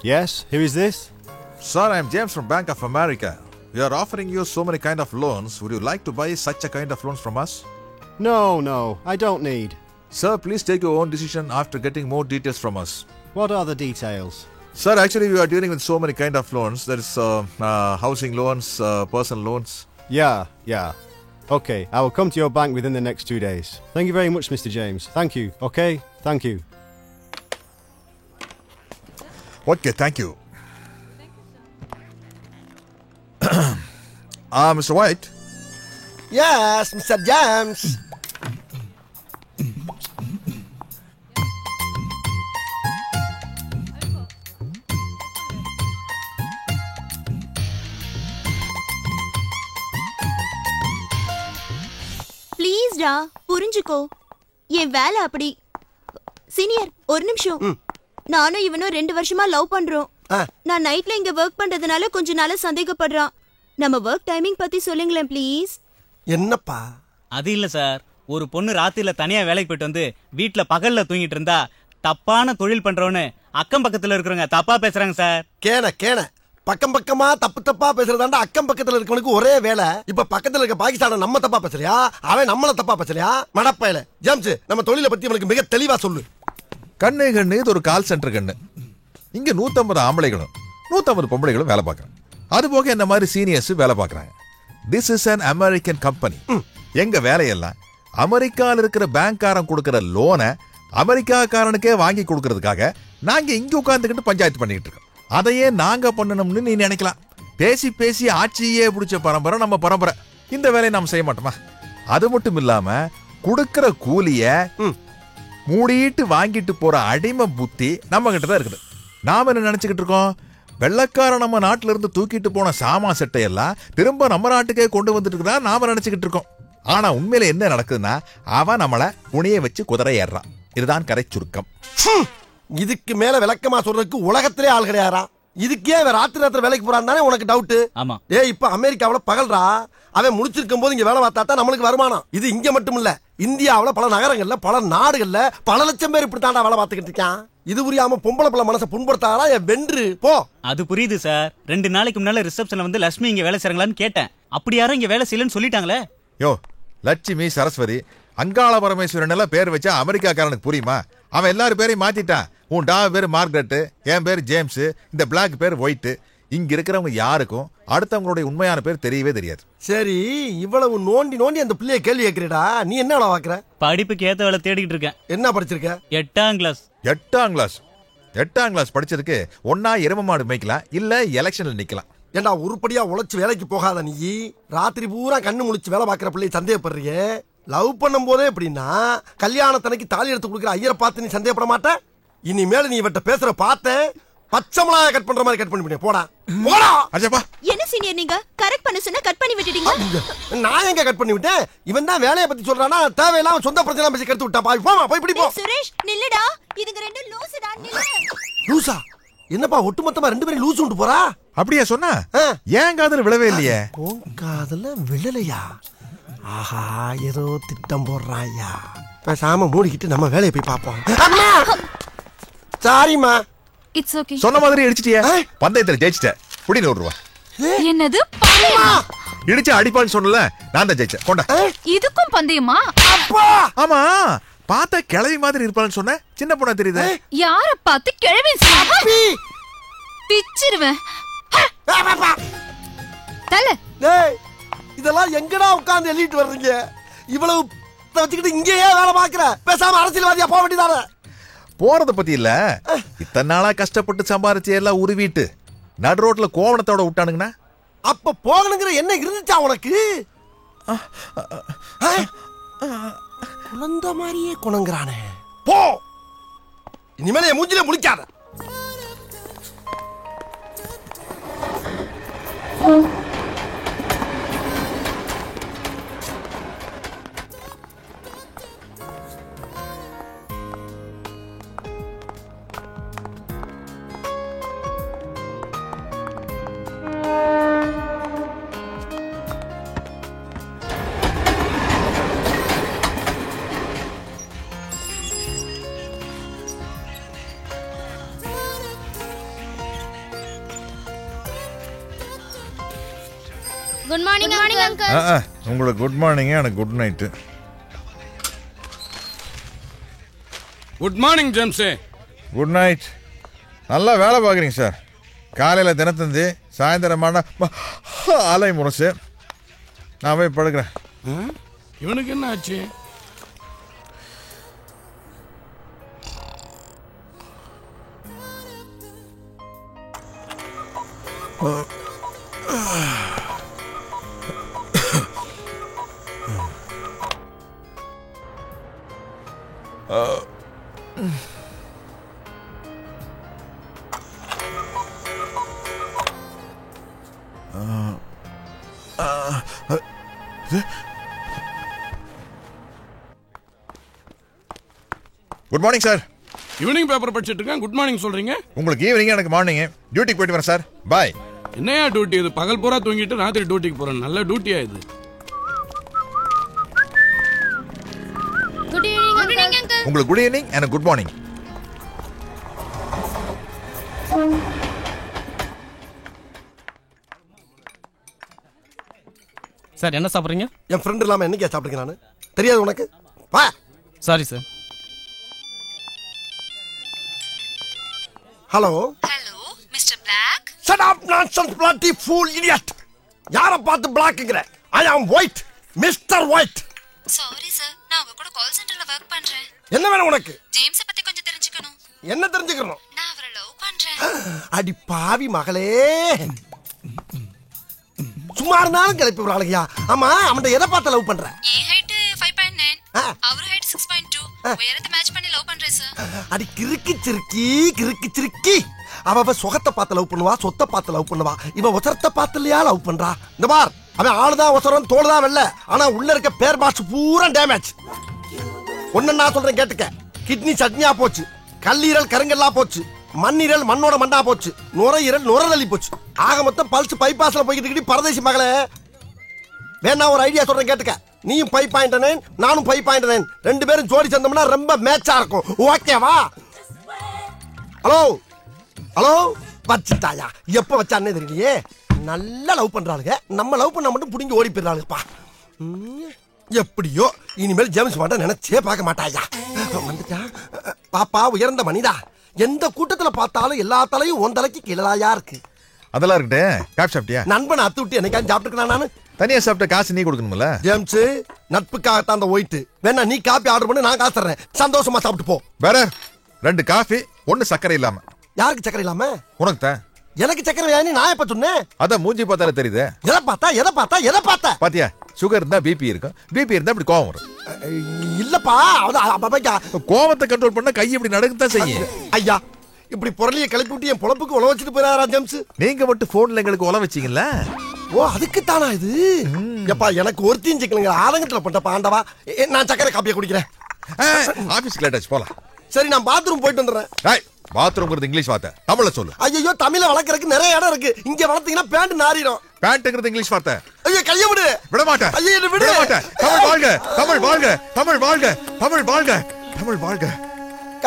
Yes, who is this? Sir, I am James from Bank of America. We are offering you so many kind of loans. Would you like to buy such a kind of loans from us? No, I don't need. Sir, please take your own decision after getting more details from us. What are the details? Sir, actually we are dealing with so many kind of loans. There is housing loans, personal loans. Yeah. Okay, I will come to your bank within the next 2 days. Thank you very much, Mr. James. Thank you, okay? Thank you. Okay, thank you. Mr. White. Yes, Mr. James. Please டா புரிஞ்சுக்கோ என் வேலை அப்படி senior ஒரு நிமிஷம் நானும் இவனும் 2 வருஷமா love பண்றோம் நான் நைட்ல இங்க வர்க் பண்றதுனால கொஞ்ச நாளா சந்தேகப்படுறான் நம்ம வர்க் டைமிங் பத்தி சொல்லுங்களேன் ப்ளீஸ் என்னப்பா அது இல்ல சார் ஒரு பொண்ணு ராத்திரில தனியா வேலைக்கு போயிட்டு வந்து வீட்ல பகல்ல தூங்கிட்டு இருந்தா தப்பான தொழில் பண்றவனு அக்கம் பக்கத்துல இருக்கிறவங்க தப்பா பேசுறாங்க சார் கேன பக்கம் பக்கமா தப்பா பேசுறதாண்டா அக்கம் பக்கத்துல இருக்கவனுக்கு ஒரே வேலை இப்ப பக்கத்துல இருக்க பாகிஸ்தான நம்ம தப்பா பேசுறியா அவன் நம்மள தப்பா பேசுறியா மடப்பையில ஜேம்ஸ் நம்ம தொழிலை பத்தி அவனுக்கு மிக தெளிவா சொல்லு கண்ணு இது ஒரு கால் சென்டர் கண்ணு இங்க 150 ஆம்பளைகளும் 150 பொம்பளைகளும் வேலை பார்க்கறாங்க அது போக என்ன மாதிரி சீனியர்ஸ் வேலை பார்க்கறாங்க This is an American company எங்க வேலையெல்லாம் அமெரிக்கால இருக்கிற பேங்க்காரன் கொடுக்கிற லோனை அமெரிக்காக்காரனுக்கே வாங்கி கொடுக்கிறதுக்காக நாங்க இங்க உட்கார்ந்துக்கிட்டு பஞ்சாயத்து பண்ணிட்டு இருக்கோம் அதையே நாங்க பண்ணணும்னு நீ நினைக்கலாம் பேசி ஆட்சியே பிடிச்ச பரம்பரை நம்ம பரம்பரை இந்த வேலையை நாம் செய்ய மாட்டோமா அது மட்டும் இல்லாம கொடுக்கிற கூலிய மூடிட்டு வாங்கிட்டு போற அடிமை புத்தி நம்ம கிட்ட தான் இருக்குது நாம என்ன நினைச்சுக்கிட்டு இருக்கோம் வெள்ளக்காரன் நம்ம நாட்டில இருந்து தூக்கிட்டு போன சாமா செட்டையெல்லாம் திரும்ப நம்ம நாட்டுக்கே கொண்டு வந்துட்டு இருக்கா நாம நினைச்சுக்கிட்டு இருக்கோம் ஆனா உண்மையில என்ன நடக்குதுன்னா அவன் நம்மள புனிய வச்சு குதிரை ஏறான் இதுதான் கரை சுருக்கம் இதுக்கு மேல விளக்கமா சொல்றதுக்கு உலகத்திலே ஆள் கிடையாரா இதுக்கே அவன் ராத்திரி வேலைக்கு போறான் தானே உனக்கு டவுட் ஆமா இப்ப அமெரிக்காவில பகல்ரா அவன் முடிச்சிருக்கும் போது இங்க வேலை பார்த்தா நம்மளுக்கு வருமானம் இது இங்க மட்டும் இல்ல இந்தியாவில பல நகரங்கள்ல பல நாடுகள்ல பல லட்சம் பேர் இப்படி தாண்டா வேலை பார்த்துக்கிட்டு இருக்கான் இது புரியாம பொம்பளை பிள்ளை மனசை புண்படுத்தாரா என் வென்று போ அது புரியுது சார் 2 நாளைக்கு முன்னால ரிசப்ஷன்ல வந்து லட்சுமி இங்க வேலை செய்றாங்களான்னு கேட்டேன் அப்படி யாரும் இங்க வேலை செய்யலன்னு சொல்லிட்டாங்களே யோ லட்சுமி சரஸ்வதி அங்காள பரமேஸ்வரன் எல்லாம் பேர் வச்சா அமெரிக்காக்காரனுக்கு புரியுமா அவன் எல்லாரும் பேரையும் மாத்திட்டான் உன் டா பேரு மார்கரெட் என் பேரு ஜேம்ஸ் இந்த பிளாக் பேர் ஒயிட் இங்க இருக்கிறவங்க யாருக்கும் அடுத்தவங்களுடைய உண்மையான பேர் தெரியவே தெரியாது சரி இவ்வளவு நோண்டி அந்த பிள்ளைய கேள்வி கேட்கிறடா நீ என்ன வேலை பாக்குற படிப்புக்கு ஏத்த வேலை தேடிட்டு இருக்கேன் என்ன படிச்சிருக்க 8ஆம் கிளாஸ் 8ஆம் கிளாஸ் படிச்சிருக்கு ஒன்னா எரும மாடு மேய்க்கலாம் இல்ல எலெக்ஷன்ல நிக்கலாம் ஏண்டா உருப்படியா உழைச்சு வேலைக்கு போகாத நீ ராத்திரி பூரா கண்ணு முழிச்சு வேலை பாக்குற பிள்ளைய சந்தேகப்படுறியே லவ் பண்ணும் போதே எப்படின்னா கல்யாணத்தனைக்கு தாலி எடுத்து கொடுக்குற ஐயரை பார்த்து நீ சந்தேகப்பட மாட்ட இனிமேல நீ இவட்ட பேசுற பார்த்த பச்சை மிளகாய் கட் பண்ற மாதிரி கட் பண்ணி போடா என்ன சீனியர் நீங்க கரெக்ட் பண்ண சொன்னா கட் பண்ணி விட்டுட்டீங்க நான் எங்க கட் பண்ணி விட்டேன் இவன் தான் வேலைய பத்தி சொல்றானா தேவையில்லாம சொந்த பிரச்சனை பேசி கெடுத்து விட்டா பாய் போமா போய் இப்படி போ சுரேஷ் நில்லுடா இதுங்க ரெண்டும் லூசுடா நில்லு லூசா என்னப்பா ஒட்டுமொத்தமா 2 பேரும் லூசு விட்டு போறா அப்படியே சொன்னா ஏன் காதுல விழவே இல்லையே உன் காதுல விழலையா ஆஹா ஏதோ திட்டம் போடுறாயா பேசாம மூடிக்கிட்டு நம்ம வேலையை போய் பாப்போம் சாரிமா இட்ஸ் ஓகே சொன்ன மாதிரி இடிச்சிட்டியே பந்தயத்துல ஜெயிச்சிட்ட புடி 100 ரூபாய் என்னது இடிச்சு அடிப்பான்னு சொன்னல நான் தான் ஜெயிச்சேன் கொண்டா இதுக்கும் பந்தயமா அப்பா ஆமா பாத்த கிழவி மாதிரி இருப்பான்னு சொன்ன சின்ன பொண்ணா தெரியுது யார பார்த்து கிழவி பிச்சிருவேன் தல டேய் இதெல்லாம் எங்கடா உட்கார்ந்து எழுதிட்டு வர்றீங்க இவ்வளவு வச்சுக்கிட்டு இங்கேயே வேலை பாக்குற பேசாம அரசியல்வாதியா போக வேண்டியதானே போறத பத்தி இல்ல இத்தனை நாளா கஷ்டப்பட்டு சம்பாரிச்சு எல்லாம் உருவிட்டு நடு ரோட்ல கோவணத்தோட விட்டானுங்கண்ணா அப்ப போகணுங்கிற என்ன இருந்துச்சா உனக்கு குழந்த மாதிரியே குணங்குறானே போ இனிமேல என் மூஞ்சில முழிக்காத குட் மார்னிங் அங்கிள். உங்களுக்கு குட் மார்னிங், எனக்கு good night. Good morning James. Good night. நல்லா வேலை பார்க்குறீங்க சார். காலையில் தினத்தந்தி, சாயந்தரமான ஆலை முரசு. நான் போய் படுக்கிறேன். இவனுக்கு என்ன ஆச்சு? Good morning sir. Evening paper படிச்சிட்டு இருக்கேன், குட் மார்னிங் சொல்றீங்க? உங்களுக்கு ஈவினிங், எனக்கு மார்னிங். டியூட்டிக்கு போயிட்டு வரேன் சார். பாய். என்னையா டியூட்டி இது? பகல் பூரா தூங்கிட்டு ராத்திரி டியூட்டிக்கு போறேன். நல்ல டியூட்டியா இது? Good evening uncle. உங்களுக்கு குட் ஈவினிங், எனக்கு குட் மார்னிங். சார் என்ன சாப்பிட்றீங்க? என் ஃப்ரெண்ட் இல்லாம என்னைக்கா சாப்பிடுங்க நானு? தெரியாது உனக்கு? வா. Sorry sir. Hello. Hello mister black. Shut up nonsense bloody fool idiot. யாரை பார்த்து பிளாக்ங்கற? I am white, mister white. Sorry sir, நான் உங்க கூட கால் சென்டர்ல வர்க் பண்றேன். என்ன வேணும் உனக்கு? ஜேம்ஸ் பத்தி கொஞ்சம் தெரிஞ்சுக்கணும். என்ன தெரிஞ்சுக்கணும்? நான் அவரை லவ் பண்றேன். அடி பாவி மகளே, சும்மா இருந்தாலும் கிளப்பி விடுறாளுங்கயா. ஆமா, அவன் எதை பார்த்து லவ் பண்ற? என் ஹைட் 5.9, அவர் ஹைட் 6.2. உயரத்தை மேட்ச் பண்ணி லவ் பண்றேன் சார். அடி கிறுக்கி சிறுக்கி அவ சுகத்தை பார்த்து லவ் பண்ணுவா, சொத்தை பார்த்து லவ் பண்ணுவா. இவன் ஒசரத்தை பார்த்து இல்லையா லவ் பண்றா? இந்த பார், அவன் ஆளுதான் ஒசரம், தோளுதான் வெள்ள, ஆனா உள்ள இருக்க பேர் பாக்ஸ் பூரா டேமேஜ். ஒன்னு நான் சொல்றேன் கேட்டுக்க. கிட்னி சட்னியா போச்சு, கல்லீரல் கருங்கல்லா போச்சு, மண்ணீரல் மண்ணோட மண்ணா போச்சு, நுரையீரல் நுரதள்ளி போச்சு. ஆக மொத்தம் பல்ஸ் பைபாஸ்ல போய்கிட்டு பரதேசி மகளே. வேணா ஒரு ஐடியா சொல்றேன் கேட்டுக்க. நீயும் 5.9, நானும் 5.9, ரெண்டு பேரும் ஜோடி சேர்ந்தோம்னா ரொம்ப மேட்சா இருக்கும். ஓகேவா? Hello hello. வச்சுட்டாயா? எப்ப வச்சானே தெரியலையே. நல்லா லவ் பண்றாளுங்க, நம்ம லவ் பண்ண மட்டும் புடிங்கி ஓடி போயிடறாளுப்பா. எப்படியோ இனிமேல் ஜேம்ஸ் மாட்ட நினைச்சே பார்க்க மாட்டாயா. வந்துட்டா பாப்பா, உயர்ந்த மனிதா. எந்த கூட்டத்துல பார்த்தாலும் எல்லா தலையும் உன் தலைக்கு கீழதாயா இருக்கு. அதெல்லாம் இருக்கட்டே. காப்பி சாப்பிட்டியா? நண்பனை அத்து விட்டு என்னைக்காவது சாப்பிட்டுருக்கா? நானு தனியா சாப்பிட்ட காசு நீ கொடுக்கணும்ல. ஜேம்ஸ், நட்புக்காகத்தான் அந்த ஒயிட். வேணா நீ காப்பி ஆர்டர் பண்ணி நான் காசு தர்றேன், சந்தோஷமா சாப்பிட்டு போ. வேற 2 காஃபி, 1 சக்கரை இல்லாம. யாருக்கு சக்கரை இல்லாம? உனக்கு தான். எனக்கு சக்கரை வேணி நான் எப்ப சொன்னேன்? அத மூஞ்சி பார்த்தாலே தெரியுது. எதை பார்த்தா பாத்தியா? சுகர் இருந்தா பிபி இருக்கும், பிபி இருந்தா இப்படி கோவம் வரும். இல்லப்பா, கோவத்தை கண்ட்ரோல் பண்ண கை இப்படி நடக்கத்தான் செய்யும். ஐயா, இப்படி பொருளியை கிளப்பி விட்டு என் பொழப்புக்கு உழ வச்சுட்டு போயிடாரா ஜேம்ஸ்? நீங்க மட்டும் போன்ல எங்களுக்கு உழ வச்சீங்கல்ல. ஓ, அதுக்கு தானா இது? எப்பா, எனக்கு ஒருத்தையும் சிக்கலுங்க ஆதங்கத்துல பண்ணப்பா. ஆண்டவா, நான் சக்கரை காப்பியை குடிக்கிறேன். ஆபீஸ்க்கு லேட் ஆச்சு, போலாம். சரி, நான் பாத்ரூம் போயிட்டு வந்துடுறேன். பாத்ரூம்ங்கிறது இங்கிலீஷ் வார்த்தை, தமிழ்ல சொல்லு. ஐயோ, தமிழ வளர்க்கறதுக்கு நிறைய இடம் இருக்கு. இங்க வளர்த்தீங்கன்னா பேண்ட் நாறிடும். பேண்ட்ங்கிறது இங்கிலீஷ் வார்த்தை. ஐயோ, கைய விடு. விட மாட்டேன். ஐயோ, என்ன விடு. விட மாட்டேன். தமிழ் வாழ்க, தமிழ் வாழ்க, தமிழ் வாழ்க, தமிழ் வாழ்க, தமிழ் வாழ்க.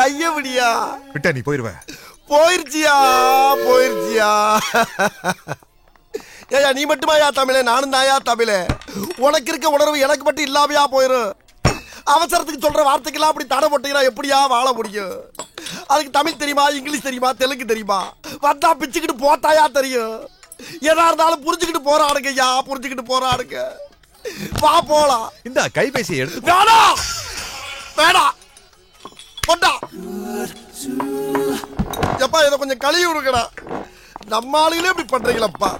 கைய விடியா. விட்ட நீ போயிருவ. போயிருச்சியா? ஏயா, நீ மட்டுமாயா தமிழே? நானும் தாயா தமிழே. உனக்கு இருக்க உணர்வு எனக்கு மட்டும் இல்லாமையா போயிரும். அவசரத்துக்கு சொல்ற வார்த்தைக்கெல்லாம் அப்படி தடை போட்டீங்கன்னா எப்படியா வாழ முடியும்? அதுக்கு தமிழ் தெரியுமா, இங்கிலீஷ் தெரியுமா, தெலுங்கு தெரியுமா? வந்தா பிச்சுக்கிட்டு போட்டாயா தெரியும். எதா இருந்தாலும் புரிஞ்சுக்கிட்டு போறாடுங்க ஐயா, புரிஞ்சுக்கிட்டு போறாடுங்க. வா போலாம். இந்த கைபேசியை எடுத்து. வேணாம் போட்டா. எப்பா, இதை கொஞ்சம் கழுவி விடுங்கடா. நம்ம ஆளுங்களே இப்படி பண்றீங்களப்பா.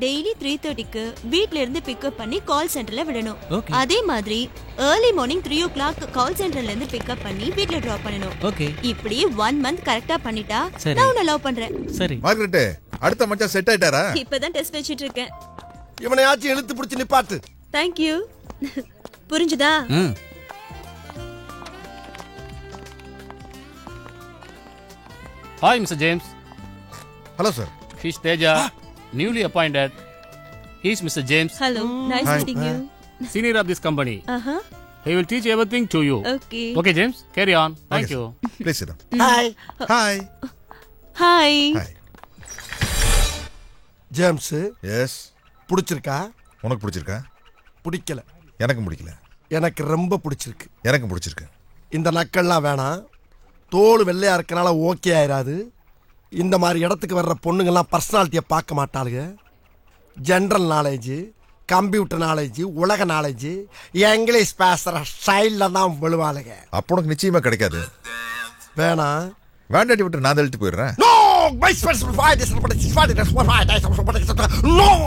டெய்லி 3:30க்கு வீட்ல இருந்து பிக்கப் பண்ணி கால் சென்டர்ல விடணும். அதே மாதிரி ஏர்லி மார்னிங் 3 o'clock கால் சென்டர்ல இருந்து பிக்கப் பண்ணி வீட்ல டிராப் பண்ணணும். இப்படி 1 month கரெக்டா பண்ணிட்டா நான் உன்னை லவ் பண்றேன். சரி மார்கரெட், அடுத்த மச்சான் செட் ஆயிட்டாரா? இப்பதான் டெஸ்ட் வச்சிட்டு இருக்கேன். இவனையாச்சும் இழுத்து பிடிச்சு நிப்பாட்டு. Thank you. புரிஞ்சுதா? Hi, Mr. James. Hello, sir. He's Teja, newly appointed. He's Mr. James. Hello, nice meeting you. Senior of this company. He will teach everything to you. Okay. Okay, James, carry on. Thank you. Please sit down. Hi. Hi. Hi. Hi. James, Yes. பிடிச்சிருக்கா? உனக்கு பிடிச்சிருக்கா? பிடிக்கல. எனக்கும் பிடிக்கல. எனக்கு ரொம்ப பிடிச்சிருக்கு. எனக்கும் பிடிச்சிருக்கு. இந்த நக்கல்லாம் வேணாம். தோல் வெள்ளையா இருக்கனால ஓகே ஆயிராது. இந்த மாதிரி இடத்துக்கு வர்ற பொண்ணுங்கெல்லாம் பர்சனாலிட்டியை பார்க்க மாட்டாளுங்க. ஜென்ரல் நாலேஜ், கம்ப்யூட்டர் நாலேஜ், உலக நாலேஜ், இங்கிலீஷ் பேசுற ஸ்டைல்ல தான் விழுவாளுங்க. அப்போ உனக்கு நிச்சயமா கிடைக்காது. வேணாம். வேண்டாட்டி விட்டு நான் தள்ளிட்டு போயிடுறேன். No! My special fight is